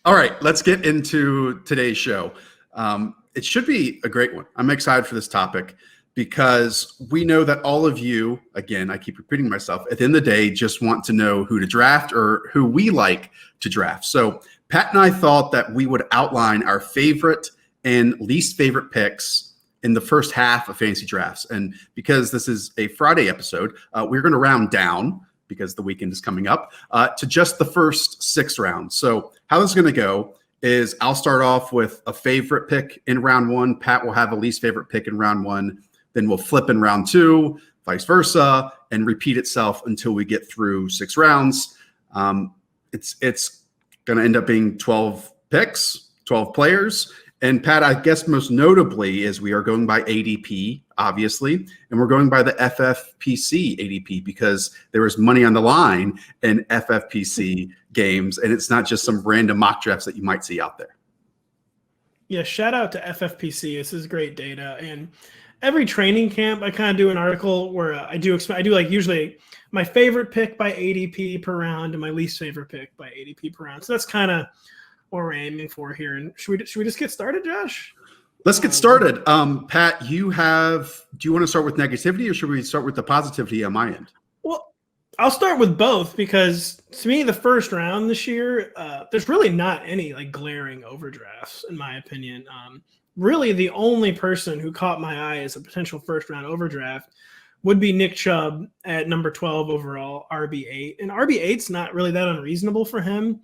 All right, let's get into today's show. It should be a great one. I'm excited for this topic because we know that all of you, again, I keep repeating myself, at the end of the day, just want to know who to draft or who we like to draft. So Pat and I thought that we would outline our favorite and least favorite picks in the first half of fantasy drafts. And because this is a Friday episode, we're going to round down because the weekend is coming up to just the first 6 rounds. So how this is going to go is I'll start off with a favorite pick in round 1. Pat will have a least favorite pick in round 1. Then we'll flip in round 2, vice versa, and repeat itself until we get through 6 rounds. It's going to end up being 12 picks, 12 players. And Pat, I guess most notably is we are going by ADP, obviously, and we're going by the FFPC ADP because there was money on the line in FFPC games, and it's not just some random mock drafts that you might see out there. Yeah, shout out to FFPC. This is great data. And every training camp, I kind of do an article where I do like usually my favorite pick by ADP per round and my least favorite pick by ADP per round. So that's kind of what we're aiming for here. And should we just get started, Josh? Let's get started. Pat, do you want to start with negativity or should we start with the positivity on my end? Well, I'll start with both because to me, the first round this year, there's really not any like glaring overdrafts in my opinion. Really the only person who caught my eye as a potential first round overdraft would be Nick Chubb at number 12 overall, RB8. And RB8's not really that unreasonable for him.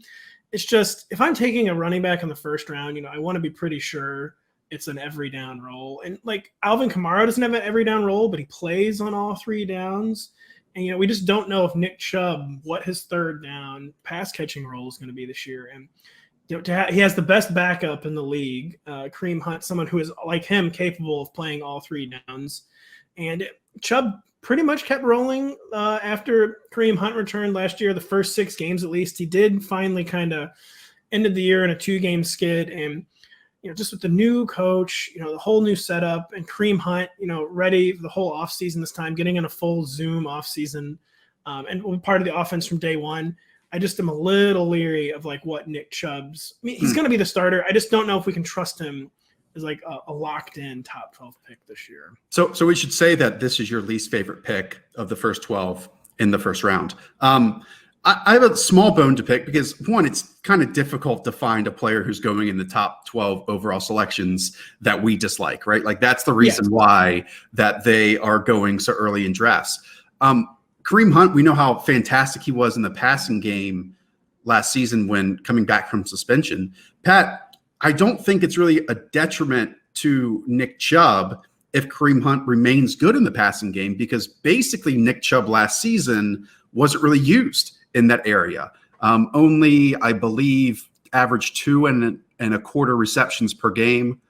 It's just if I'm taking a running back in the first round, I want to be pretty sure it's an every down role. And like Alvin Kamara doesn't have an every down role, but he plays on all 3 downs. And, we just don't know if Nick Chubb, what his third down pass catching role is going to be this year. And, he has the best backup in the league, Kareem Hunt, someone who is like him capable of playing all 3 downs. And Chubb pretty much kept rolling after Kareem Hunt returned last year, the first 6 games at least. He did finally kind of ended the year in a 2-game skid. And, just with the new coach, the whole new setup and Kareem Hunt, ready for the whole offseason this time, getting in a full Zoom offseason and part of the offense from day one. I just am a little leery of like what Nick Chubb's. I mean, he's going to be the starter. I just don't know if we can trust him as like a locked-in top 12 pick this year. So we should say that this is your least favorite pick of the first 12 in the first round. I have a small bone to pick because, one, it's kind of difficult to find a player who's going in the top 12 overall selections that we dislike, right? Like that's the reason why that they are going so early in drafts. Kareem Hunt, we know how fantastic he was in the passing game last season when coming back from suspension. Pat, I don't think it's really a detriment to Nick Chubb if Kareem Hunt remains good in the passing game because basically Nick Chubb last season wasn't really used in that area. Only, I believe, averaged 2.25 receptions per game.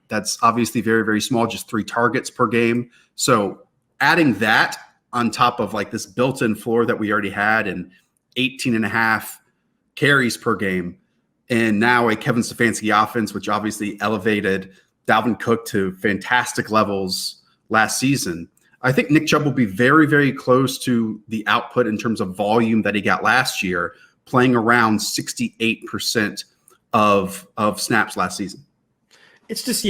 That's obviously very, very small, just 3 targets per game. So adding that on top of like this built-in floor that we already had and 18.5 carries per game. And now a Kevin Stefanski offense, which obviously elevated Dalvin Cook to fantastic levels last season. I think Nick Chubb will be very, very close to the output in terms of volume that he got last year, playing around 68% of snaps last season. It's just,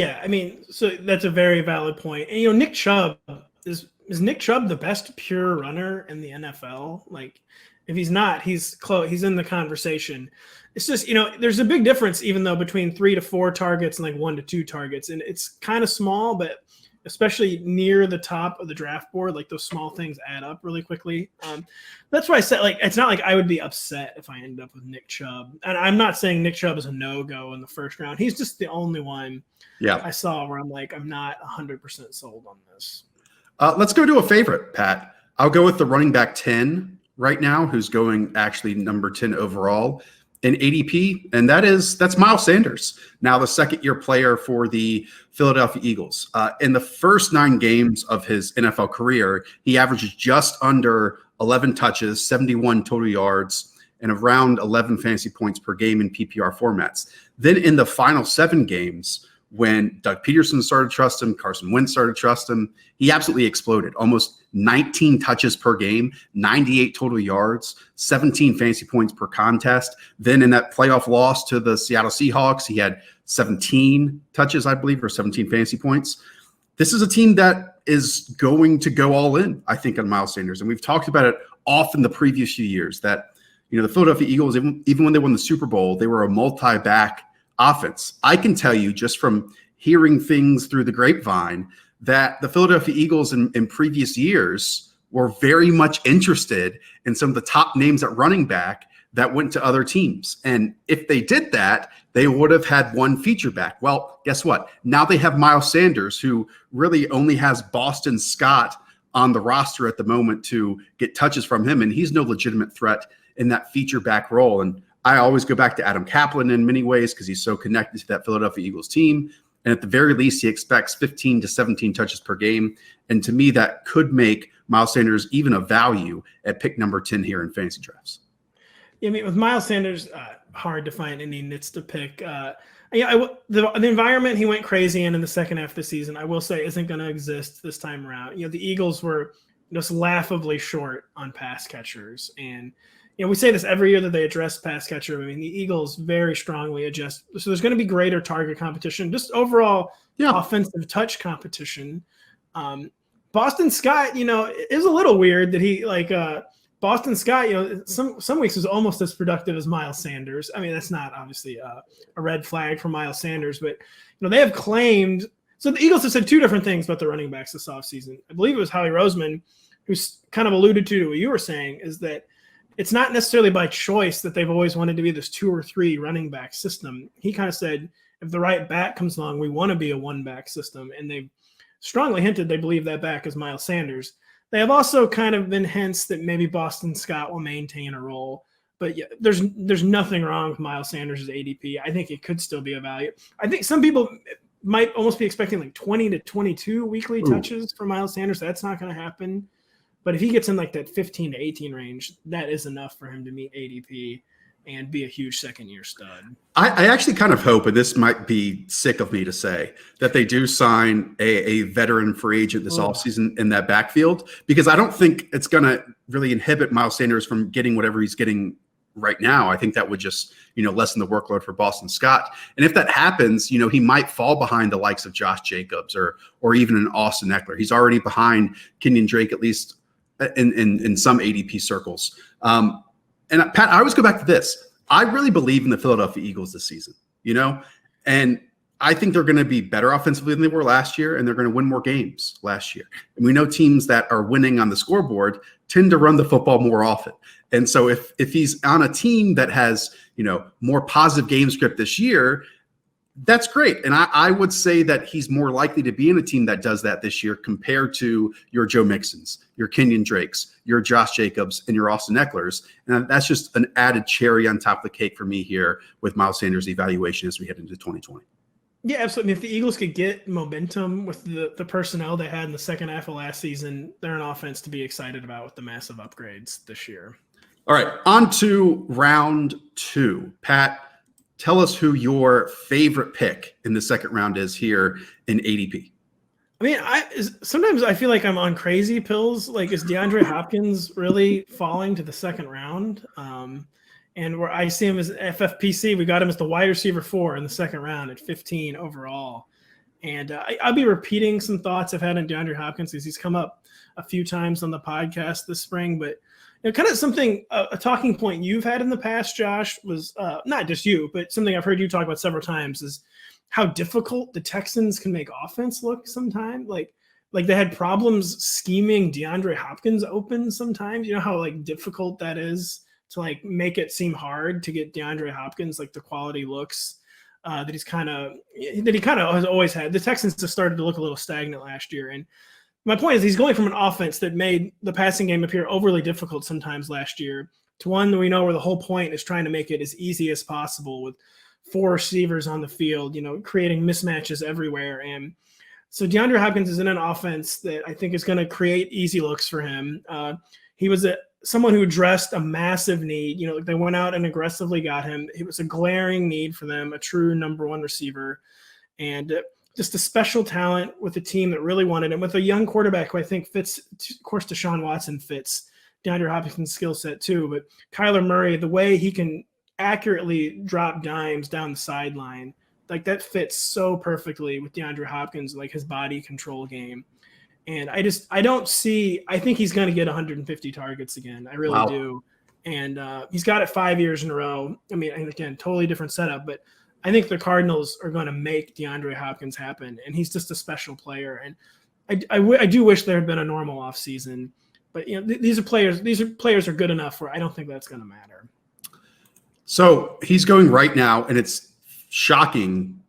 so that's a very valid point. And, Nick Chubb is Nick Chubb the best pure runner in the NFL? Like, if he's not, he's close. He's in the conversation. It's just, there's a big difference, even though between 3 to 4 targets and like 1 to 2 targets. And it's kind of small, but especially near the top of the draft board, like those small things add up really quickly. That's why I said, like, it's not like I would be upset if I ended up with Nick Chubb. And I'm not saying Nick Chubb is a no-go in the first round. He's just the only one I saw where I'm like, I'm not 100% sold on this. Let's go to a favorite, Pat. I'll go with the running back 10 right now, who's going actually number 10 overall in ADP, and that's Miles Sanders, now the second-year player for the Philadelphia Eagles. In the first 9 games of his NFL career, he averages just under 11 touches, 71 total yards, and around 11 fantasy points per game in PPR formats. Then in the final 7 games, when Doug Peterson started to trust him, Carson Wentz started to trust him, he absolutely exploded. Almost 19 touches per game, 98 total yards, 17 fantasy points per contest. Then in that playoff loss to the Seattle Seahawks, he had 17 touches, I believe, or 17 fantasy points. This is a team that is going to go all in, I think, on Miles Sanders. And we've talked about it often the previous few years that, the Philadelphia Eagles, even when they won the Super Bowl, they were a multi-back offense. I can tell you just from hearing things through the grapevine that the Philadelphia Eagles in previous years were very much interested in some of the top names at running back that went to other teams. And if they did that, they would have had one feature back. Well, guess what? Now they have Miles Sanders, who really only has Boston Scott on the roster at the moment to get touches from him. And he's no legitimate threat in that feature back role. And I always go back to Adam Kaplan in many ways because he's so connected to that Philadelphia Eagles team. And at the very least, he expects 15 to 17 touches per game. And to me, that could make Miles Sanders even a value at pick number 10 here in fantasy drafts. Yeah, I mean, with Miles Sanders, hard to find any nits to pick. The environment he went crazy in the second half of the season, I will say, isn't going to exist this time around. The Eagles were just laughably short on pass catchers. And we say this every year that they address pass catcher. I mean, the Eagles very strongly adjust. So there's going to be greater target competition, just overall offensive touch competition. Boston Scott, is a little weird that he Boston Scott, some weeks was almost as productive as Miles Sanders. I mean, that's not obviously a red flag for Miles Sanders, but they have claimed. So the Eagles have said two different things about the running backs this offseason. I believe it was Howie Roseman who's kind of alluded to what you were saying, is that it's not necessarily by choice that they've always wanted to be this 2 or 3 running back system. He kind of said, if the right back comes along, we want to be a one-back system. And they've strongly hinted they believe that back is Miles Sanders. They have also kind of been hints that maybe Boston Scott will maintain a role. But yeah, there's nothing wrong with Miles Sanders' ADP. I think it could still be a value. I think some people might almost be expecting like 20 to 22 weekly touches for Miles Sanders. That's not going to happen. But if he gets in like that 15 to 18 range, that is enough for him to meet ADP and be a huge second-year stud. I actually kind of hope, and this might be sick of me to say, that they do sign a veteran free agent this offseason in that backfield, because I don't think it's going to really inhibit Miles Sanders from getting whatever he's getting right now. I think that would just, lessen the workload for Boston Scott. And if that happens, he might fall behind the likes of Josh Jacobs or even an Austin Eckler. He's already behind Kenyon Drake, at least in some ADP circles. And Pat, I always go back to this. I really believe in the Philadelphia Eagles this season, and I think they're going to be better offensively than they were last year, and they're going to win more games last year. And we know teams that are winning on the scoreboard tend to run the football more often. And so if he's on a team that has, more positive game script this year, that's great. And I would say that he's more likely to be in a team that does that this year compared to your Joe Mixons, your Kenyon Drakes, your Josh Jacobs, and your Austin Ecklers. And that's just an added cherry on top of the cake for me here with Miles Sanders' evaluation as we head into 2020. Yeah, absolutely. If the Eagles could get momentum with the personnel they had in the second half of last season, they're an offense to be excited about with the massive upgrades this year. All right, on to round 2. Pat, tell us who your favorite pick in the second round is here in ADP. I mean, sometimes I feel like I'm on crazy pills. Like, is DeAndre Hopkins really falling to the second round? And where I see him as FFPC, we got him as the wide receiver 4 in the second round at 15 overall. And I'll be repeating some thoughts I've had on DeAndre Hopkins because he's come up a few times on the podcast this spring. But kind of something, a talking point you've had in the past, Josh, was not just you, but something I've heard you talk about several times is how difficult the Texans can make offense look sometimes. Like they had problems scheming DeAndre Hopkins open sometimes. You know how difficult that is to make it seem hard to get DeAndre Hopkins the quality looks that he kind of has always had. The Texans just started to look a little stagnant last year, and my point is he's going from an offense that made the passing game appear overly difficult sometimes last year to one that we know where the whole point is trying to make it as easy as possible with 4 receivers on the field, creating mismatches everywhere. And so DeAndre Hopkins is in an offense that I think is going to create easy looks for him. He was someone who addressed a massive need. They went out and aggressively got him. It was a glaring need for them, a true number 1 receiver. and just a special talent with a team that really wanted him, with a young quarterback who I think fits. Of course, Deshaun Watson fits DeAndre Hopkins' skill set too, but Kyler Murray, the way he can accurately drop dimes down the sideline, like that fits so perfectly with DeAndre Hopkins, like his body control game. And I think he's going to get 150 targets again. I really do. And he's got it 5 years in a row. I mean, and again, totally different setup, but I think the Cardinals are going to make DeAndre Hopkins happen. And he's just a special player. And I do wish there had been a normal offseason, but these are players are good enough where I don't think that's going to matter. So he's going right now, and it's shocking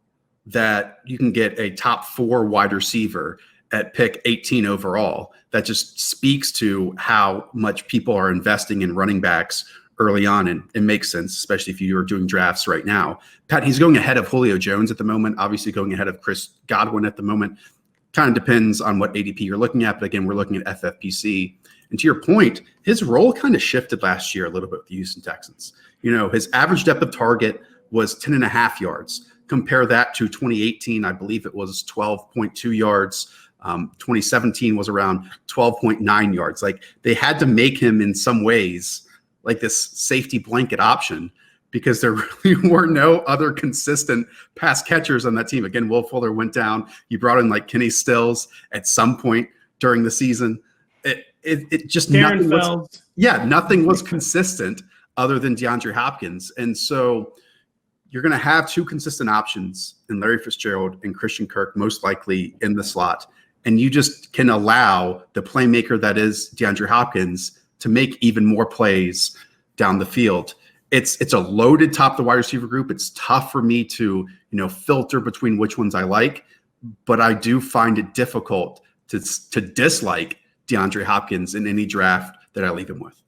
that you can get a top 4 wide receiver at pick 18 overall. That just speaks to how much people are investing in running backs early on, and it makes sense, especially if you are doing drafts right now. Pat, he's going ahead of Julio Jones at the moment, obviously going ahead of Chris Godwin at the moment. Kind of depends on what ADP you're looking at, but again, we're looking at FFPC. And to your point, his role kind of shifted last year a little bit with the Houston Texans. His average depth of target was 10.5 yards. Compare that to 2018, I believe it was 12.2 yards. 2017 was around 12.9 yards. Like, they had to make him in some ways like this safety blanket option because there really were no other consistent pass catchers on that team. Again, Will Fuller went down. You brought in like Kenny Stills at some point during the season. It just nothing was consistent other than DeAndre Hopkins. And so you're going to have 2 consistent options in Larry Fitzgerald and Christian Kirk, most likely in the slot. And you just can allow the playmaker that is DeAndre Hopkins to make even more plays down the field. It's a loaded top of the wide receiver group. It's tough for me to, filter between which ones I like, but I do find it difficult to dislike DeAndre Hopkins in any draft that I leave him with.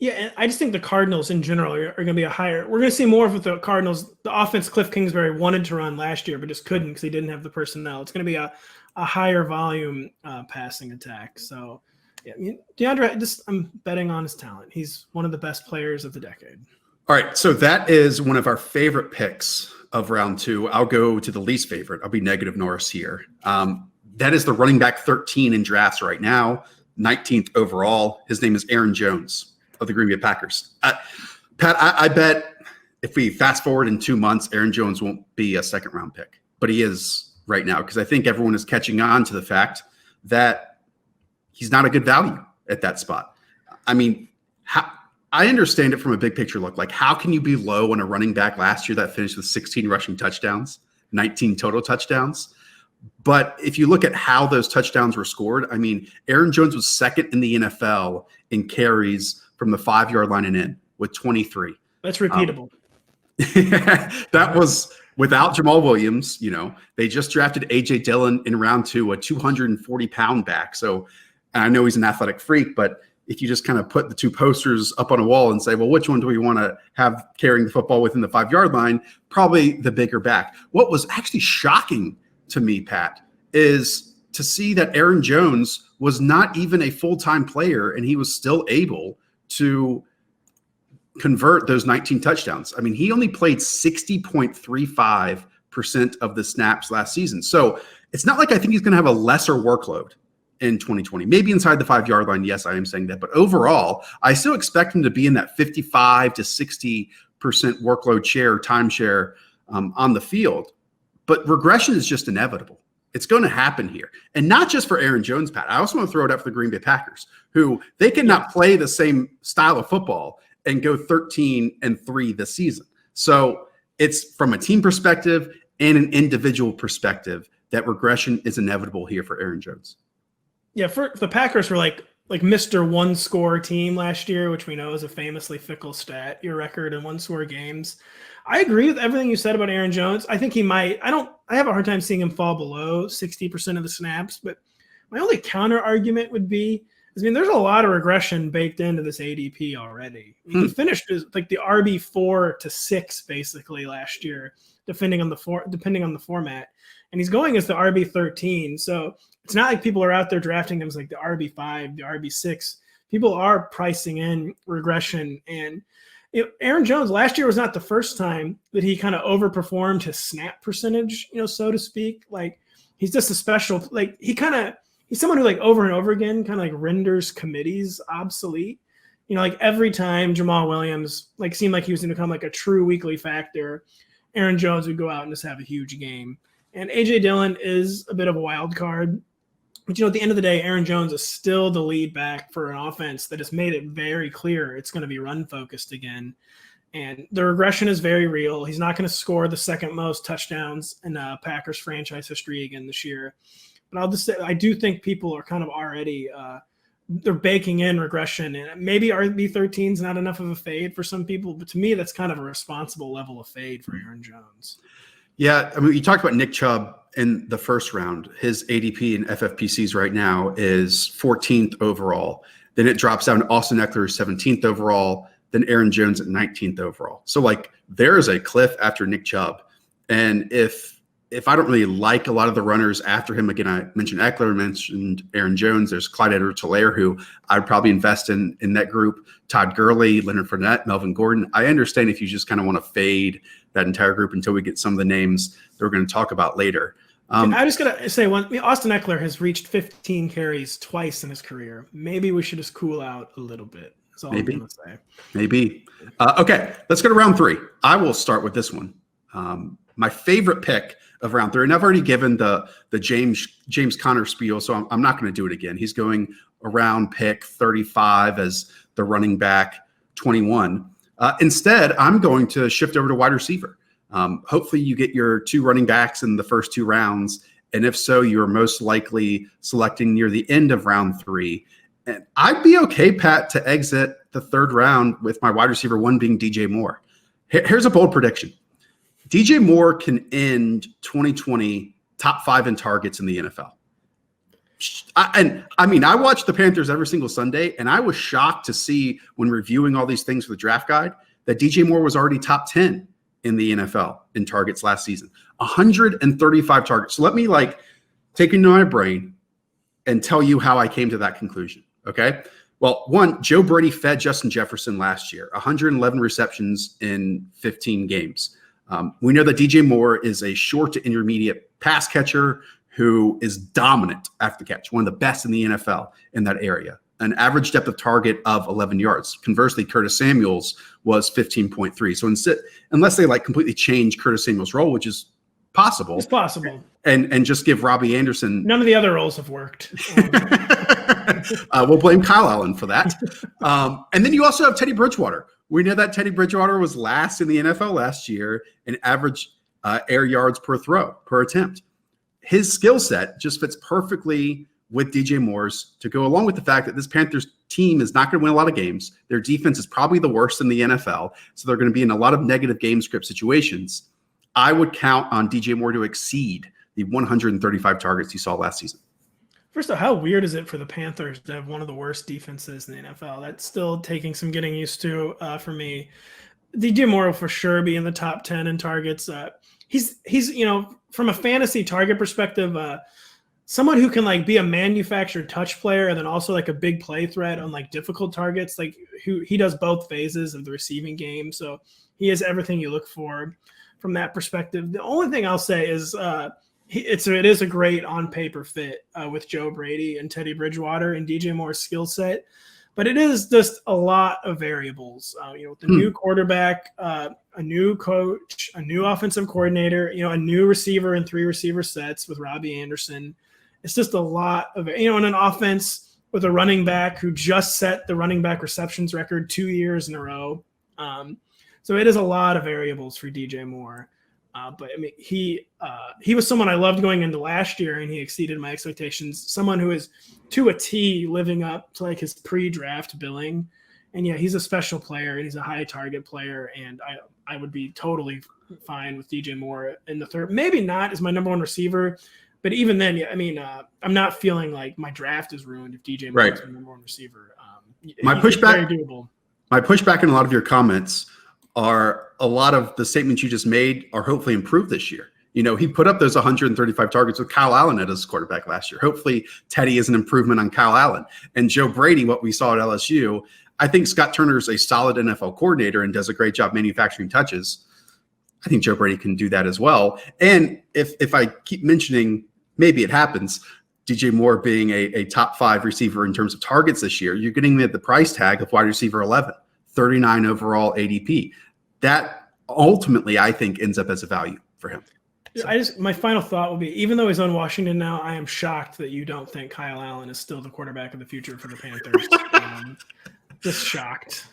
Yeah, and I just think the Cardinals in general are going to be we're going to see more of the Cardinals. The offense Cliff Kingsbury wanted to run last year, but just couldn't because he didn't have the personnel. It's going to be a higher volume passing attack. So, yeah, DeAndre, I'm betting on his talent. He's one of the best players of the decade. All right, so that is one of our favorite picks of round 2. I'll go to the least favorite. I'll be negative Norris here. That is the running back 13 in drafts right now, 19th overall. His name is Aaron Jones of the Green Bay Packers. Pat, I bet if we fast forward in 2 months, Aaron Jones won't be a second-round pick, but he is right now because I think everyone is catching on to the fact that he's not a good value at that spot. I mean, I understand it from a big picture look. Like, how can you be low on a running back last year that finished with 16 rushing touchdowns, 19 total touchdowns? But if you look at how those touchdowns were scored, I mean, Aaron Jones was second in the NFL in carries from the 5-yard line and in with 23. That's repeatable. That was without Jamal Williams. They just drafted A.J. Dillon in round 2, a 240-pound back. So I know he's an athletic freak, but if you just kind of put the 2 posters up on a wall and say, well, which one do we want to have carrying the football within the 5-yard line? Probably the bigger back. What was actually shocking to me, Pat, is to see that Aaron Jones was not even a full-time player and he was still able to convert those 19 touchdowns. I mean, he only played 60.35% of the snaps last season. So it's not like I think he's going to have a lesser workload in 2020, maybe inside the 5-yard line. Yes, I am saying that, but overall, I still expect him to be in that 55 to 60% workload share, timeshare on the field. But regression is just inevitable. It's going to happen here. And not just for Aaron Jones, Pat. I also want to throw it up for the Green Bay Packers, who they cannot play the same style of football and go 13-3 this season. So it's from a team perspective and an individual perspective that regression is inevitable here for Aaron Jones. Yeah, for the Packers were like Mr. One-score team last year, which we know is a famously fickle stat, your record in one-score games. I agree with everything you said about Aaron Jones. I think he might. I have a hard time seeing him fall below 60% of the snaps, but my only counter argument would be, there's a lot of regression baked into this ADP already. He finished as like the RB4 to 6 basically last year, depending on the format, and he's going as the RB13. So it's not like people are out there drafting him as like the RB5, the RB6. People are pricing in regression, and Aaron Jones last year was not the first time that he kind of overperformed his snap percentage, so to speak. Like he's just a special, like he's someone who like over and over again kind of like renders committees obsolete. Like every time Jamal Williams like seemed like he was going to become like a true weekly factor, Aaron Jones would go out and just have a huge game. And A.J. Dillon is a bit of a wild card. But, at the end of the day, Aaron Jones is still the lead back for an offense that has made it very clear it's going to be run-focused again. And the regression is very real. He's not going to score the second most touchdowns in Packers franchise history again this year. But I'll just say I do think people are kind of already they're baking in regression. And maybe RB13 is not enough of a fade for some people. But to me, that's kind of a responsible level of fade for Aaron Jones. Yeah, I mean, you talked about Nick Chubb in the first round. His ADP in FFPCs right now is 14th overall. Then it drops down to Austin Eckler, 17th overall. Then Aaron Jones at 19th overall. So, like, there is a cliff after Nick Chubb. And if I don't really like a lot of the runners after him, again, I mentioned Eckler, mentioned Aaron Jones. There's Clyde Edwards-Helaire, who I'd probably invest in that group. Todd Gurley, Leonard Fournette, Melvin Gordon. I understand if you just kind of want to fade that entire group until we get some of the names that we're going to talk about later. I just got to say Austin Eckler has reached 15 carries twice in his career. Maybe we should just cool out a little bit. That's all I'm going to say. Maybe. Okay, let's go to round 3. I will start with this one. My favorite pick of round 3, and I've already given the James Conner spiel, so I'm not going to do it again. He's going around pick 35 as the running back 21. Instead, I'm going to shift over to wide receiver. Hopefully you get your 2 running backs in the first 2 rounds. And if so, you're most likely selecting near the end of round 3. And I'd be okay, Pat, to exit the 3rd round with my wide receiver 1 being DJ Moore. Here's a bold prediction. DJ Moore can end 2020 top 5 in targets in the NFL. I watch the Panthers every single Sunday, and I was shocked to see when reviewing all these things for the draft guide that DJ Moore was already top 10 in the NFL in targets last season. 135 targets. So let me take into my brain and tell you how I came to that conclusion. Okay. Well, 1, Joe Brady fed Justin Jefferson last year, 111 receptions in 15 games. We know that DJ Moore is a short to intermediate pass catcher who is dominant after the catch, one of the best in the NFL in that area. An average depth of target of 11 yards. Conversely, Curtis Samuel's was 15.3. So unless they completely change Curtis Samuel's role, which is possible. It's possible. And just give Robbie Anderson. None of the other roles have worked. We'll blame Kyle Allen for that. And then you also have Teddy Bridgewater. We know that Teddy Bridgewater was last in the NFL last year in average air yards per throw, per attempt. His skill set just fits perfectly with DJ Moore's to go along with the fact that this Panthers team is not going to win a lot of games. Their defense is probably the worst in the NFL, so they're going to be in a lot of negative game script situations. I would count on DJ Moore to exceed the 135 targets he saw last season. First of all, how weird is it for the Panthers to have one of the worst defenses in the NFL? That's still taking some getting used to for me. DJ Moore will for sure be in the top 10 in targets. He's from a fantasy target perspective, someone who can be a manufactured touch player and then also a big play threat on difficult targets. He does both phases of the receiving game, so he has everything you look for from that perspective. The only thing I'll say is it is a great on paper fit with Joe Brady and Teddy Bridgewater and DJ Moore's skill set, but it is just a lot of variables. With the new quarterback, a new coach, a new offensive coordinator, a new receiver and 3 receiver sets with Robbie Anderson. It's just a lot of, in an offense with a running back who just set the running back receptions record 2 years in a row. So it is a lot of variables for DJ Moore. But he was someone I loved going into last year, and he exceeded my expectations. Someone who is to a T living up to his pre-draft billing. And yeah, he's a special player and he's a high target player. And I would be totally fine with DJ Moore in the 3rd. Maybe not as my number 1 receiver, but even then, I'm not feeling like my draft is ruined if DJ Moore is my number 1 receiver. My pushback in a lot of your comments are a lot of the statements you just made are hopefully improved this year. He put up those 135 targets with Kyle Allen at his quarterback last year. Hopefully Teddy is an improvement on Kyle Allen. And Joe Brady, what we saw at LSU, I think Scott Turner is a solid NFL coordinator and does a great job manufacturing touches. I think Joe Brady can do that as well. And if I keep mentioning, maybe it happens, DJ Moore being a top 5 receiver in terms of targets this year, you're getting the price tag of wide receiver 11, 39 overall ADP. That ultimately, I think, ends up as a value for him. So. My final thought will be, even though he's on Washington now, I am shocked that you don't think Kyle Allen is still the quarterback of the future for the Panthers. Just shocked.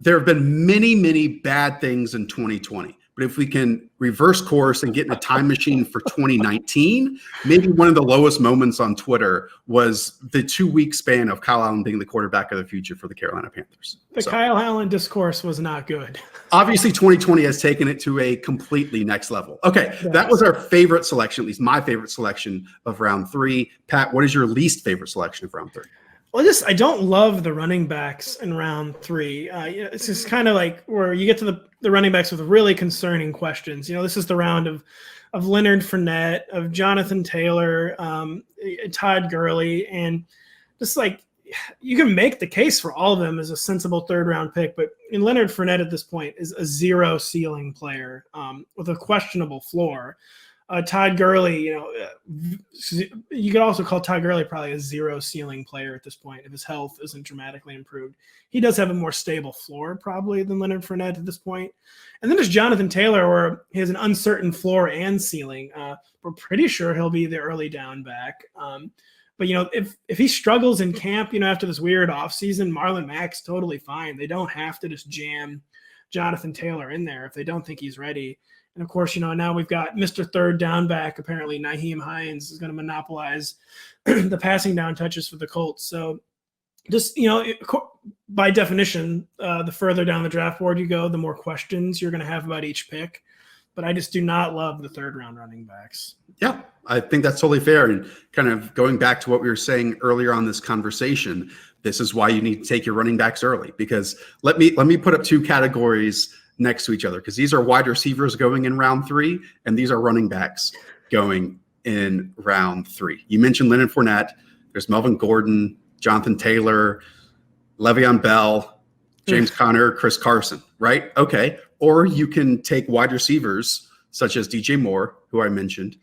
There have been many, many bad things in 2020. But if we can reverse course and get in a time machine for 2019, maybe one of the lowest moments on Twitter was the 2-week span of Kyle Allen being the quarterback of the future for the Carolina Panthers. Kyle Allen discourse was not good. Obviously, 2020 has taken it to a completely next level. Okay, that was our favorite selection, at least my favorite selection of round 3. Pat, what is your least favorite selection of round 3? Well, I don't love the running backs in round 3. It's just kind of like where you get to the running backs with really concerning questions. This is the round of Leonard Fournette, of Jonathan Taylor, Todd Gurley, and just like you can make the case for all of them as a sensible 3rd-round pick. But Leonard Fournette at this point is a 0 ceiling player with a questionable floor. Todd Gurley, you could also call Todd Gurley probably a 0 ceiling player at this point if his health isn't dramatically improved. He does have a more stable floor probably than Leonard Fournette at this point. And then there's Jonathan Taylor, where he has an uncertain floor and ceiling. We're pretty sure he'll be the early down back. But if he struggles in camp, after this weird offseason, Marlon Mack's totally fine. They don't have to just jam Jonathan Taylor in there if they don't think he's ready. And of course, now we've got Mr. Third Down back. Apparently, Nyheim Hines is going to monopolize the passing down touches for the Colts. So just, by definition, the further down the draft board you go, the more questions you're going to have about each pick. But I just do not love the 3rd-round running backs. Yeah, I think that's totally fair. And kind of going back to what we were saying earlier on this conversation, this is why you need to take your running backs early. Because let me put up 2 categories next to each other, because these are wide receivers going in round 3, and these are running backs going in round 3. You mentioned Leonard Fournette. There's Melvin Gordon, Jonathan Taylor, Le'Veon Bell, James Conner, Chris Carson, right? Okay. Or you can take wide receivers such as DJ Moore, who I mentioned,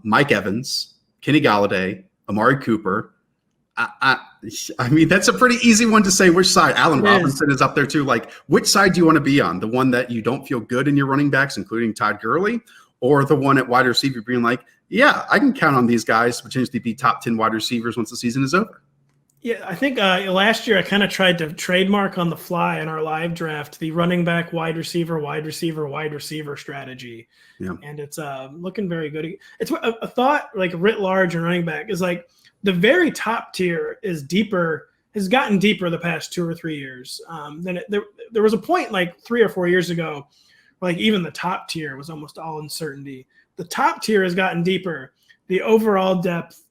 Mike Evans, Kenny Galladay, Amari Cooper. I mean, that's a pretty easy one to say which side. Allen Robinson is up there too. Like, which side do you want to be on? The one that you don't feel good in your running backs, including Todd Gurley, or the one at wide receiver being like, yeah, I can count on these guys to potentially be top 10 wide receivers once the season is over? Yeah, I think last year I kind of tried to trademark on the fly in our live draft the running back, wide receiver strategy. Yeah. And it's looking very good. It's a thought, like writ large and running back, is like the very top tier is deeper, has gotten deeper the past 2 or 3 years. There was a point like 3 or 4 years ago, where like even the top tier was almost all uncertainty. The top tier has gotten deeper. The overall depth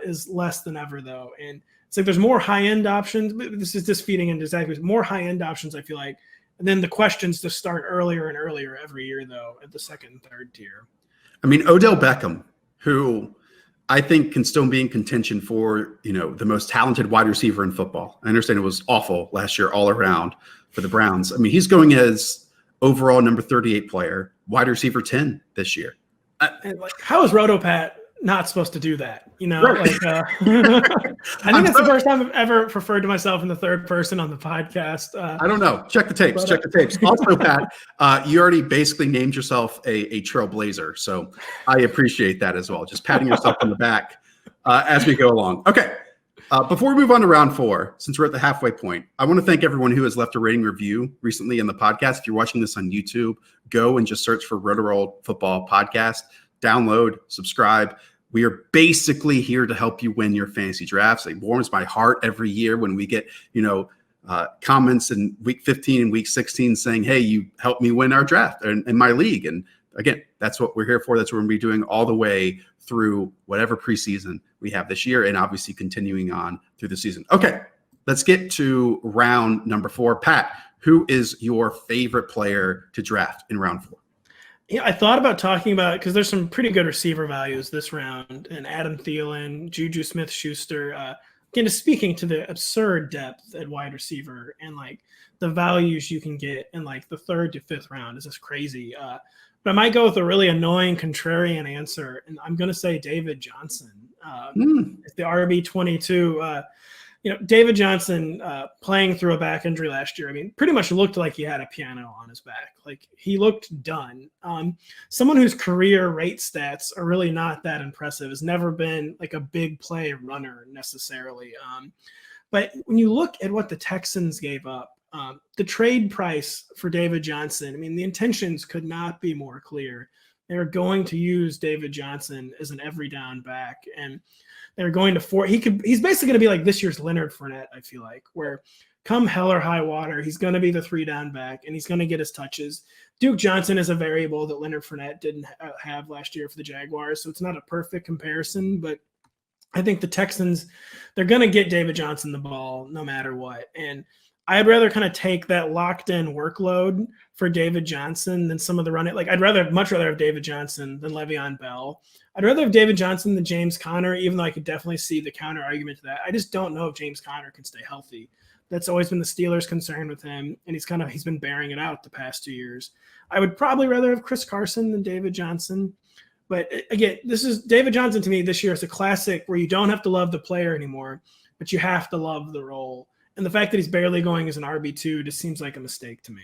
is less than ever, though. And it's like there's more high-end options. This is just feeding into exactly more high-end options, I feel like. And then the questions just start earlier and earlier every year, though, at the 2nd and 3rd tier. I mean, Odell Beckham, who I think can still be in contention for, the most talented wide receiver in football. I understand it was awful last year all around for the Browns. I mean, he's going as overall number 38 player, wide receiver 10 this year. How is RotoPat not supposed to do that? Right. I think that's the first time I've ever referred to myself in the 3rd person on the podcast. I don't know. Check the tapes. Also, Pat, you already basically named yourself a trailblazer. So I appreciate that as well. Just patting yourself on the back as we go along. Okay. Before we move on to round 4, since we're at the halfway point, I want to thank everyone who has left a rating review recently in the podcast. If you're watching this on YouTube, go and just search for Rotoworld Football Podcast. Download, subscribe. We are basically here to help you win your fantasy drafts. It warms my heart every year when we get, comments in week 15 and week 16 saying, hey, you helped me win our draft in my league. And again, that's what we're here for. That's what we're going to be doing all the way through whatever preseason we have this year, and obviously continuing on through the season. Okay, let's get to round number 4. Pat, who is your favorite player to draft in round 4? Yeah, I thought about talking about it because there's some pretty good receiver values this round, and Adam Thielen, Juju Smith-Schuster. again, just speaking to the absurd depth at wide receiver and like the values you can get in like the 3rd to 5th round is just crazy. But I might go with a really annoying contrarian answer, and I'm going to say David Johnson. It's the RB22. David Johnson playing through a back injury last year. I mean, pretty much looked like he had a piano on his back. Like he looked done. Someone whose career rate stats are really not that impressive, has never been like a big play runner necessarily. But when you look at what the Texans gave up, the trade price for David Johnson, I mean, the intentions could not be more clear. They're going to use David Johnson as an every down back, and they're going to he's basically going to be like this year's Leonard Fournette, I feel like, where come hell or high water, he's going to be the 3 down back and he's going to get his touches. Duke Johnson is a variable that Leonard Fournette didn't have last year for the Jaguars, so it's not a perfect comparison, but I think the Texans, they're going to get David Johnson the ball no matter what. And I'd rather kind of take that locked in workload for David Johnson than some of the running. Like I'd much rather have David Johnson than Le'Veon Bell. I'd rather have David Johnson than James Conner, even though I could definitely see the counter argument to that. I just don't know if James Conner can stay healthy. That's always been the Steelers' concern with him, and he's been bearing it out the past 2 years. I would probably rather have Chris Carson than David Johnson. But again, this is David Johnson to me this year is a classic where you don't have to love the player anymore, but you have to love the role. And the fact that he's barely going as an RB2 just seems like a mistake to me.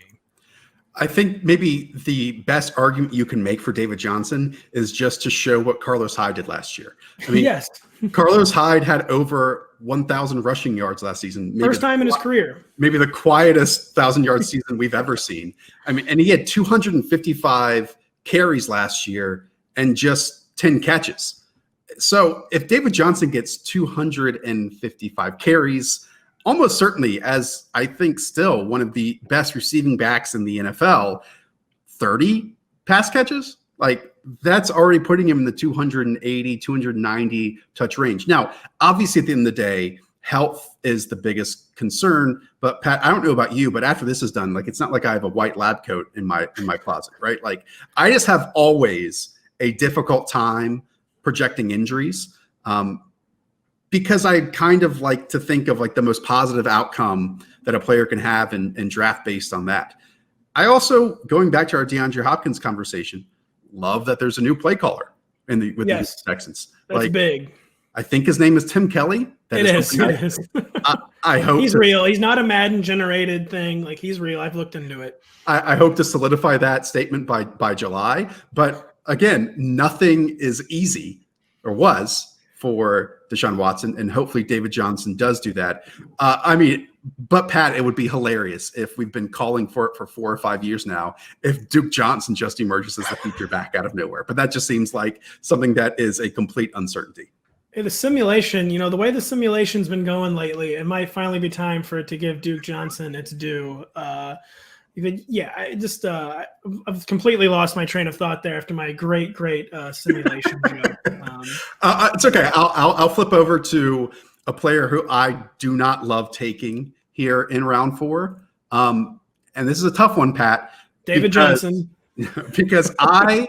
I think maybe the best argument you can make for David Johnson is just to show what Carlos Hyde did last year. I mean, yes. Carlos Hyde had over 1,000 rushing yards last season. First time in his career. Maybe the quietest 1,000-yard season we've ever seen. I mean, and he had 255 carries last year and just 10 catches. So if David Johnson gets 255 carries, almost certainly, as I think still one of the best receiving backs in the NFL, 30 pass catches, like that's already putting him in the 280, 290 touch range. Now, obviously at the end of the day, health is the biggest concern, but Pat, I don't know about you, but after this is done, like, it's not like I have a white lab coat in my closet, right? Like I just have always a difficult time projecting injuries. Because I kind of like to think of like the most positive outcome that a player can have and draft based on that. I also, going back to our DeAndre Hopkins conversation, love that there's a new play caller with the Texans. That's like, big. I think his name is Tim Kelly. It is. I hope he's real. He's not a Madden generated thing. Like he's real. I've looked into it. I hope to solidify that statement by July. But again, nothing is easy or was for Deshaun Watson, and hopefully David Johnson does do that. But Pat, it would be hilarious if we've been calling for it for 4 or 5 years now, if Duke Johnson just emerges as the feature back out of nowhere. But that just seems like something that is a complete uncertainty. The simulation, the way the simulation's been going lately, it might finally be time for it to give Duke Johnson its due. I've completely lost my train of thought there after my great simulation joke. It's okay. I'll flip over to a player who I do not love taking here in round 4. And this is a tough one, Pat. David Johnson. Because I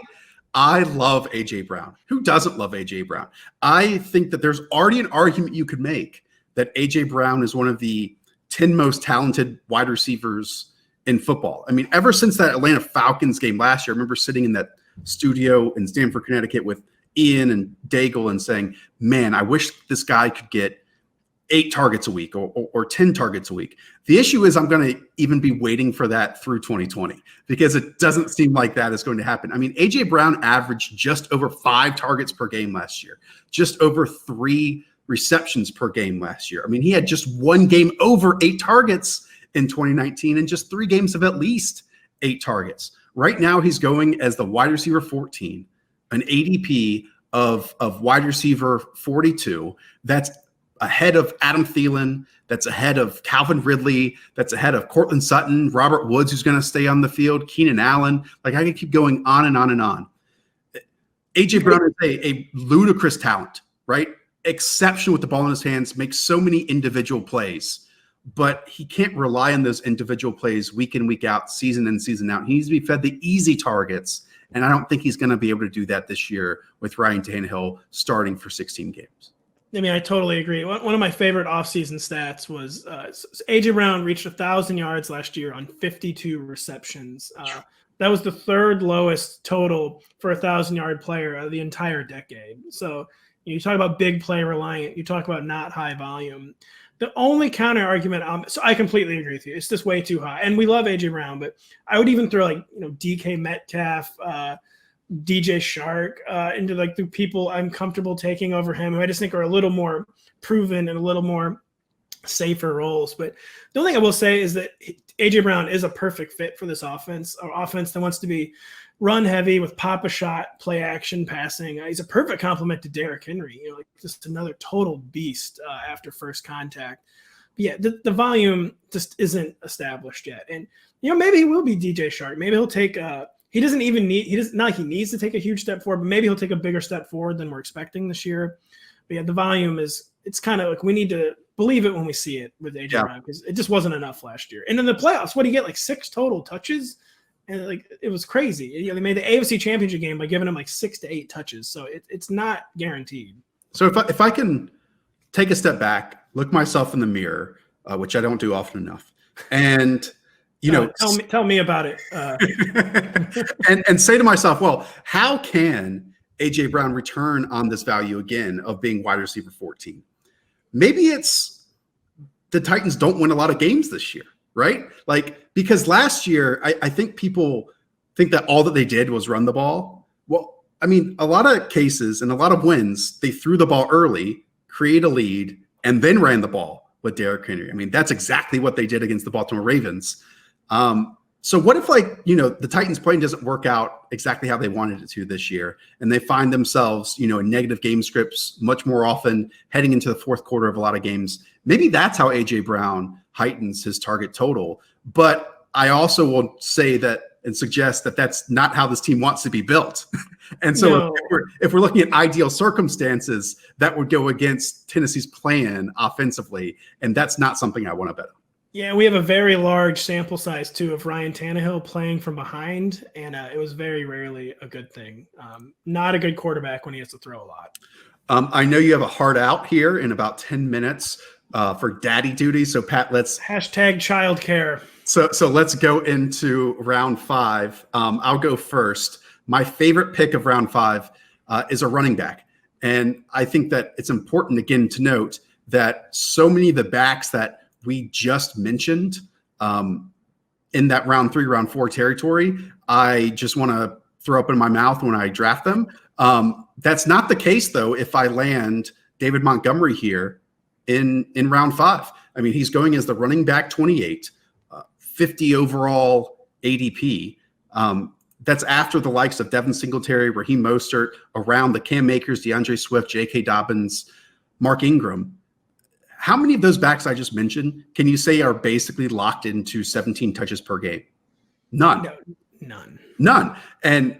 love A.J. Brown. Who doesn't love A.J. Brown? I think that there's already an argument you could make that A.J. Brown is one of the 10 most talented wide receivers in football. I mean, ever since that Atlanta Falcons game last year, I remember sitting in that studio in Stamford, Connecticut with Ian and Daigle and saying, man, I wish this guy could get 8 targets a week or 10 targets a week. The issue is I'm going to even be waiting for that through 2020 because it doesn't seem like that is going to happen. I mean, A.J. Brown averaged just over 5 targets per game last year, just over 3 receptions per game last year. I mean, he had just 1 game over 8 targets in 2019 and just 3 games of at least 8 targets. Right now, he's going as the wide receiver 14, an ADP of wide receiver 42. That's ahead of Adam Thielen. That's ahead of Calvin Ridley. That's ahead of Cortland Sutton, Robert Woods, who's going to stay on the field, Keenan Allen. Like I can keep going on and on and on. A.J. Brown is a ludicrous talent, right? Exceptional with the ball in his hands, makes so many individual plays. But he can't rely on those individual plays week in, week out, season in, season out. He needs to be fed the easy targets, and I don't think he's going to be able to do that this year with Ryan Tannehill starting for 16 games. I mean, I totally agree. One of my favorite offseason stats was A.J. Brown reached 1,000 yards last year on 52 receptions. That was the third lowest total for a 1,000-yard player of the entire decade. So you talk about big play reliant. You talk about not high volume. The only counter argument, so I completely agree with you. It's just way too high. And we love A.J. Brown, but I would even throw DK Metcalf, DJ Shark into the people I'm comfortable taking over him, who I just think are a little more proven and a little more safer roles. But the only thing I will say is that A.J. Brown is a perfect fit for this offense, or offense that wants to be run heavy with pop a shot, play action, passing. He's a perfect complement to Derrick Henry, just another total beast after first contact. But yeah, the volume just isn't established yet. And, maybe he will be DJ Shark. Maybe he'll take he doesn't even need, not like he needs to take a huge step forward, but maybe he'll take a bigger step forward than we're expecting this year. But yeah, the volume it's kind of like we need to believe it when we see it with AJ Brown, because it just wasn't enough last year. And in the playoffs, what did he get? 6 total touches? And it was crazy. They made the AFC Championship game by giving him 6 to 8 touches. So it's not guaranteed. So if I can take a step back, look myself in the mirror, which I don't do often enough, and tell me about it. and say to myself, well, how can AJ Brown return on this value again of being wide receiver 14? Maybe it's the Titans don't win a lot of games this year, right? Because last year, I think people think that all that they did was run the ball. Well, I mean, a lot of cases and a lot of wins, they threw the ball early, create a lead, and then ran the ball with Derrick Henry. I mean, that's exactly what they did against the Baltimore Ravens. So what if the Titans playing doesn't work out exactly how they wanted it to this year, and they find themselves, in negative game scripts much more often heading into the fourth quarter of a lot of games? Maybe that's how AJ Brown heightens his target total. But I also will say that and suggest that that's not how this team wants to be built. And so if we're looking at ideal circumstances, that would go against Tennessee's plan offensively. And that's not something I want to bet on. Yeah, we have a very large sample size, too, of Ryan Tannehill playing from behind, and it was very rarely a good thing. Not a good quarterback when he has to throw a lot. I know you have a hard out here in about 10 minutes for daddy duty. So, Pat, let's – #childcare. So let's go into round 5. I'll go first. My favorite pick of round 5 is a running back. And I think that it's important, again, to note that so many of the backs that we just mentioned in that round 3, round 4 territory, I just want to throw up in my mouth when I draft them. That's not the case, though, if I land David Montgomery here in round 5. I mean, he's going as the running back 28, 50 overall ADP. That's after the likes of Devin Singletary, Raheem Mostert, around the Cam Akers, DeAndre Swift, J.K. Dobbins, Mark Ingram. How many of those backs I just mentioned can you say are basically locked into 17 touches per game? None. No, none. And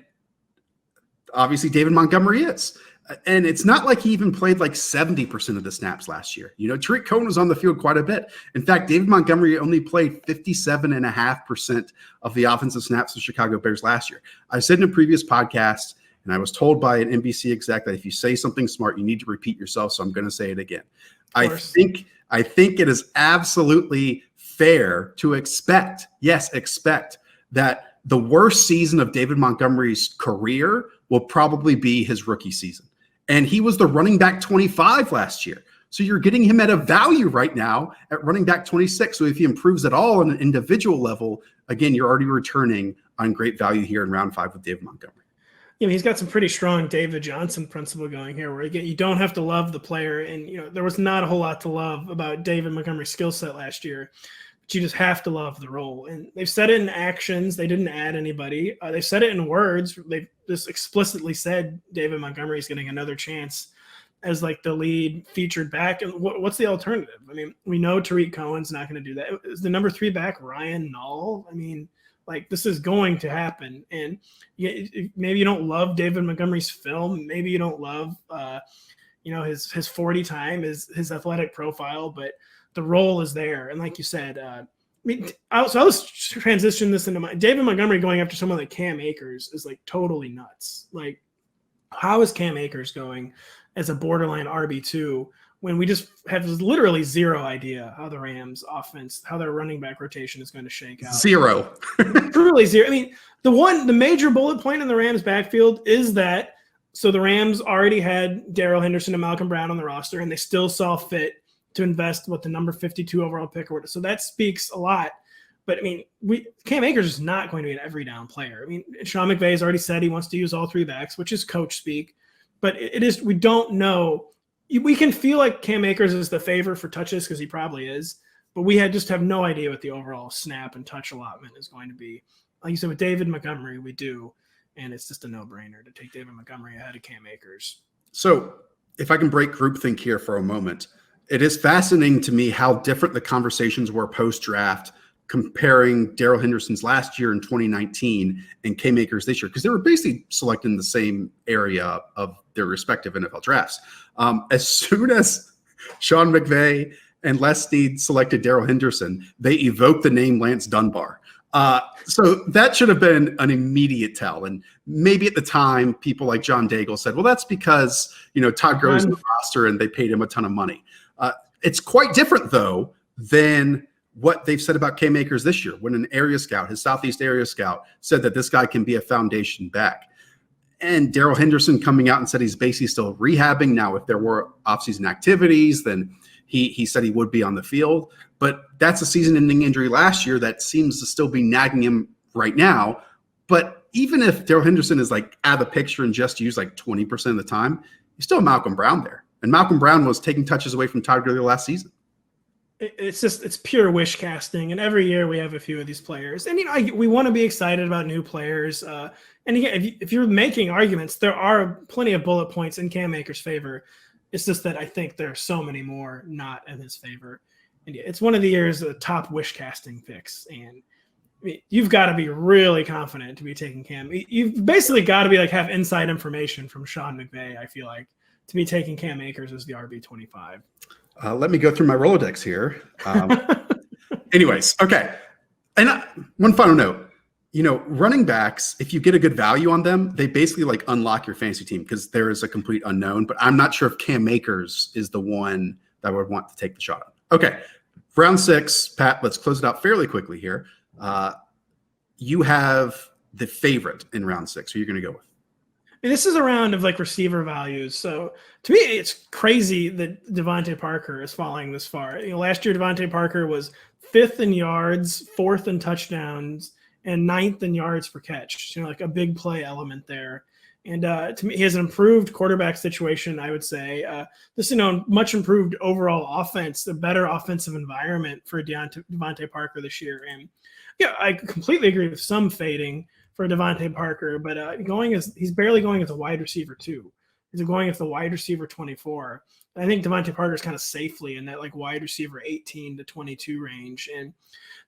obviously David Montgomery is. And it's not like he even played 70% of the snaps last year. Tariq Cohen was on the field quite a bit. In fact, David Montgomery only played 57.5% of the offensive snaps of the Chicago Bears last year. I said in a previous podcast, and I was told by an NBC exec that if you say something smart, you need to repeat yourself. So I'm going to say it again. I think it is absolutely fair to expect that the worst season of David Montgomery's career will probably be his rookie season. And he was the running back 25 last year. So you're getting him at a value right now at running back 26. So if he improves at all on an individual level, again, you're already returning on great value here in round 5 with David Montgomery. He's got some pretty strong David Johnson principle going here, where again, you don't have to love the player. And, there was not a whole lot to love about David Montgomery's skill set last year, but you just have to love the role. And they've said it in actions. They didn't add anybody. They've said it in words. They just explicitly said David Montgomery is getting another chance as the lead featured back. And what's the alternative? I mean, we know Tariq Cohen's not going to do that. Is the number 3 back Ryan Nall? I mean, this is going to happen. And maybe you don't love David Montgomery's film. Maybe you don't love, his 40 time, his athletic profile, but the role is there. And like you said, so I was transitioning this into David Montgomery going after someone like Cam Akers is totally nuts. How is Cam Akers going as a borderline RB2 when we just have literally zero idea how the Rams offense, how their running back rotation is going to shake out? Zero. Truly zero. I mean, the major bullet point in the Rams backfield is that, so the Rams already had Darrell Henderson and Malcolm Brown on the roster, and they still saw fit to invest with the number 52 overall pick. So that speaks a lot. But I mean, Cam Akers is not going to be an every down player. I mean, Sean McVay has already said he wants to use all three backs, which is coach speak. But we don't know. We can feel like Cam Akers is the favorite for touches because he probably is. But we just have no idea what the overall snap and touch allotment is going to be. Like you said, with David Montgomery, we do. And it's just a no-brainer to take David Montgomery ahead of Cam Akers. So if I can break groupthink here for a moment, it is fascinating to me how different the conversations were post-draft comparing Darrell Henderson's last year in 2019 and Cam Akers this year, because they were basically selected in the same area of their respective NFL drafts. As soon as Sean McVay and Les Snead selected Darrell Henderson, they evoked the name Lance Dunbar. So that should have been an immediate tell. And maybe at the time, people like John Daigle said, well, that's because, Todd Grove's in the roster and they paid him a ton of money. It's quite different, though, than what they've said about Cam Akers this year, when an area scout, his Southeast area scout, said that this guy can be a foundation back. And Darrell Henderson coming out and said he's basically still rehabbing. Now, if there were offseason activities, then he said he would be on the field. But that's a season-ending injury last year that seems to still be nagging him right now. But even if Darrell Henderson is like out of the picture and just used like 20% of the time, he's still Malcolm Brown there. And Malcolm Brown was taking touches away from Todd Gurley last season. It's pure wish casting, and every year we have a few of these players, and we want to be excited about new players. And again, if you're making arguments, there are plenty of bullet points in Cam Akers' favor. It's just that I think there are so many more not in his favor, and it's one of the year's top wish casting picks. And I mean, you've got to be really confident to be taking Cam. You've basically got to be have inside information from Sean McVay, I feel like, to be taking Cam Akers as the RB25. Let me go through my Rolodex here. Anyways, okay. And one final note, running backs, if you get a good value on them, they basically unlock your fantasy team because there is a complete unknown. But I'm not sure if Cam Akers is the one that I would want to take the shot on. Okay, round 6, Pat, let's close it out fairly quickly here. You have the favorite in round 6. Who are you going to go with? This is a round of receiver values. So to me, it's crazy that DeVante Parker is falling this far. Last year, DeVante Parker was 5th in yards, 4th in touchdowns, and 9th in yards per catch. A big play element there. And to me, he has an improved quarterback situation, I would say. This, much improved overall offense, a better offensive environment for DeVante Parker this year. And yeah, I completely agree with some fading for DeVante Parker, but he's barely going as a wide receiver 2. He's going as the wide receiver 24. I think DeVante Parker's kind of safely in that wide receiver 18 to 22 range. And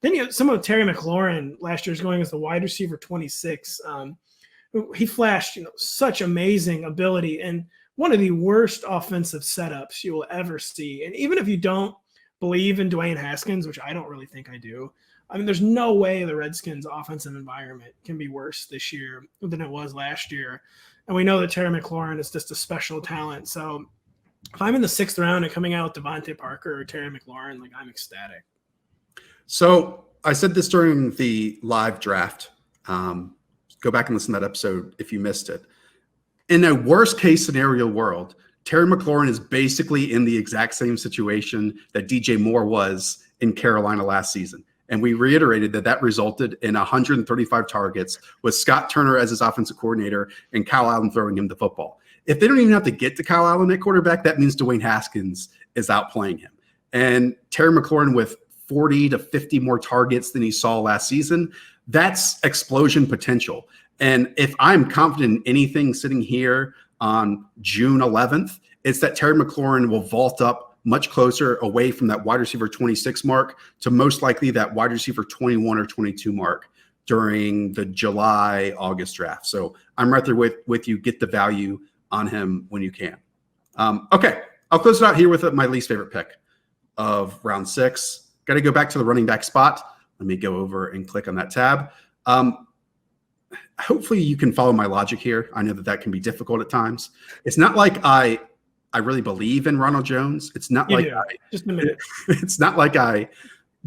then some of Terry McLaurin last year is going as the wide receiver 26. He flashed such amazing ability and one of the worst offensive setups you will ever see. And even if you don't believe in Dwayne Haskins, which I don't really think I do, I mean, there's no way the Redskins' offensive environment can be worse this year than it was last year. And we know that Terry McLaurin is just a special talent. So if I'm in the 6th round and coming out with DeVante Parker or Terry McLaurin, I'm ecstatic. So I said this during the live draft. Go back and listen to that episode if you missed it. In a worst-case scenario world, Terry McLaurin is basically in the exact same situation that DJ Moore was in Carolina last season. And we reiterated that resulted in 135 targets with Scott Turner as his offensive coordinator and Kyle Allen throwing him the football. If they don't even have to get to Kyle Allen at quarterback, that means Dwayne Haskins is outplaying him. And Terry McLaurin with 40 to 50 more targets than he saw last season, that's explosion potential. And if I'm confident in anything sitting here on June 11th, it's that Terry McLaurin will vault up much closer away from that wide receiver 26 mark to most likely that wide receiver 21 or 22 mark during the July, August draft. So I'm right there with you. Get the value on him when you can. Okay, I'll close it out here with my least favorite pick of round 6. Got to go back to the running back spot. Let me go over and click on that tab. hopefully you can follow my logic here. I know that can be difficult at times. It's not like I really believe in Ronald Jones. It's not Just a minute. It's not like I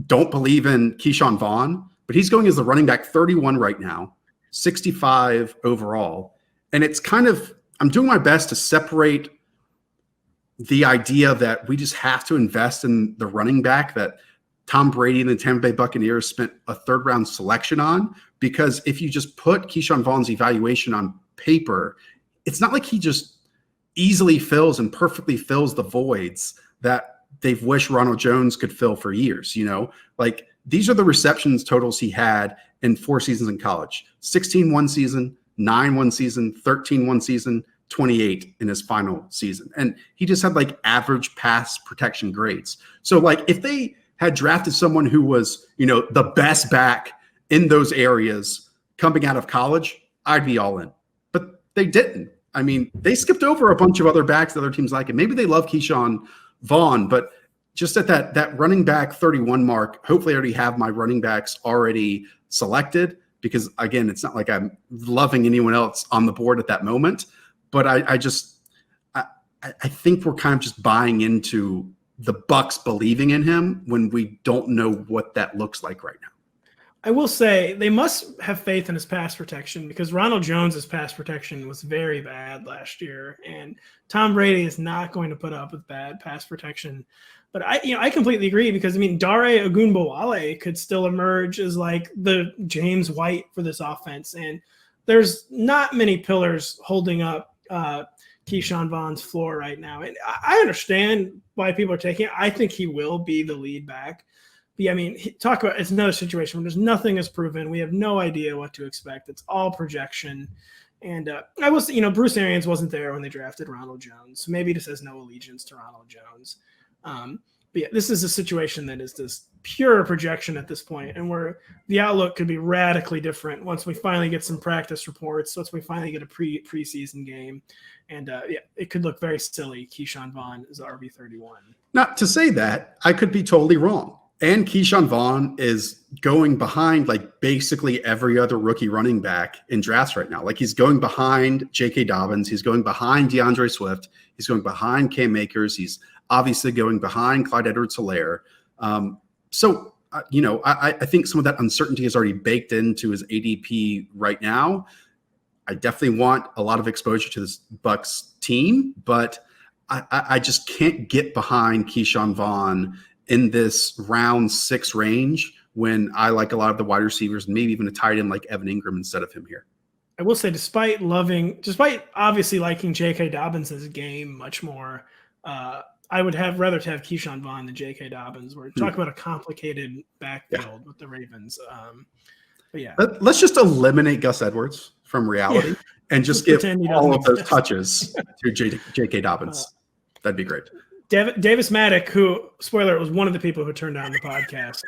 don't believe in Keyshawn Vaughn, but he's going as the running back 31 right now, 65 overall. And it's kind of, I'm doing my best to separate the idea that we just have to invest in the running back that Tom Brady and the Tampa Bay Buccaneers spent a third round selection on. Because if you just put Keyshawn Vaughn's evaluation on paper, it's not like he just easily fills and perfectly fills the voids that they've wished Ronald Jones could fill for years. Like these are the receptions totals he had in 4 seasons in college: 16 one season, 9 one season, 13 one season, 28 in his final season. And he just had like average pass protection grades. So like if they had drafted someone who was, the best back in those areas coming out of college, I'd be all in. But they didn't. I mean, they skipped over a bunch of other backs that other teams like, and maybe they love Keyshawn Vaughn, but just at that running back 31 mark, hopefully I already have my running backs already selected, because again, it's not like I'm loving anyone else on the board at that moment. But I think we're kind of just buying into the Bucs believing in him when we don't know what that looks like right now. I will say they must have faith in his pass protection, because Ronald Jones's pass protection was very bad last year, and Tom Brady is not going to put up with bad pass protection. But I completely agree, because Dare Ogunbowale could still emerge as like the James White for this offense, and there's not many pillars holding up Keyshawn Vaughn's floor right now. And I understand why people are taking it. I think he will be the lead back. But it's another situation where there's nothing is proven. We have no idea what to expect. It's all projection. And Bruce Arians wasn't there when they drafted Ronald Jones. So maybe this has no allegiance to Ronald Jones. But yeah, this is a situation that is just pure projection at this point, and where the outlook could be radically different once we finally get some practice reports, once we finally get a preseason game. And it could look very silly. Keyshawn Vaughn is RB31. Not to say that, I could be totally wrong. And Keyshawn Vaughn is going behind like basically every other rookie running back in drafts right now. Like he's going behind J.K. Dobbins. He's going behind DeAndre Swift. He's going behind Cam Akers. He's obviously going behind Clyde Edwards-Helaire. I think some of that uncertainty is already baked into his ADP right now. I definitely want a lot of exposure to this Bucs team, but I just can't get behind Keyshawn Vaughn in this round 6 range when I like a lot of the wide receivers, maybe even a tight end like Evan Ingram instead of him here. I will say, despite obviously liking J.K. Dobbins' game much more, I would rather have Keyshawn Vaughn than J.K. Dobbins. We're talking about a complicated backfield with the Ravens. But yeah. Let's just eliminate Gus Edwards from reality and just give all of those touches to J.K. Dobbins. That'd be great. Davis Maddock, who, spoiler, was one of the people who turned down the podcast,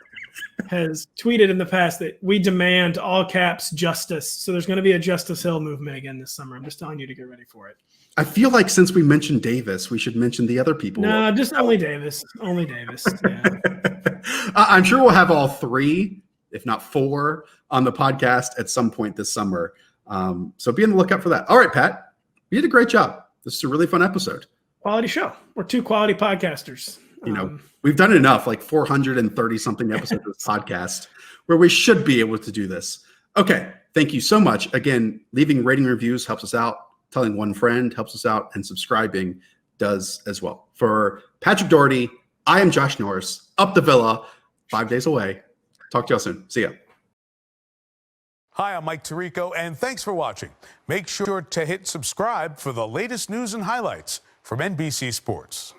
has tweeted in the past that we demand all caps justice. So there's going to be a Justice Hill movement again this summer. I'm just telling you to get ready for it. I feel like since we mentioned Davis, we should mention the other people. No, just only Davis. Only Davis. Yeah. I'm sure we'll have all 3, if not 4, on the podcast at some point this summer. So be on the lookout for that. All right, Pat, you did a great job. This is a really fun episode. Quality show. We're 2 quality podcasters. We've done enough, like 430 something episodes of this podcast, where we should be able to do this. Okay. Thank you so much. Again, leaving rating reviews helps us out. Telling one friend helps us out, and subscribing does as well. For Patrick Daugherty, I am Josh Norris, up the villa, 5 days away. Talk to y'all soon. See ya. Hi, I'm Mike Tirico, and thanks for watching. Make sure to hit subscribe for the latest news and highlights from NBC Sports.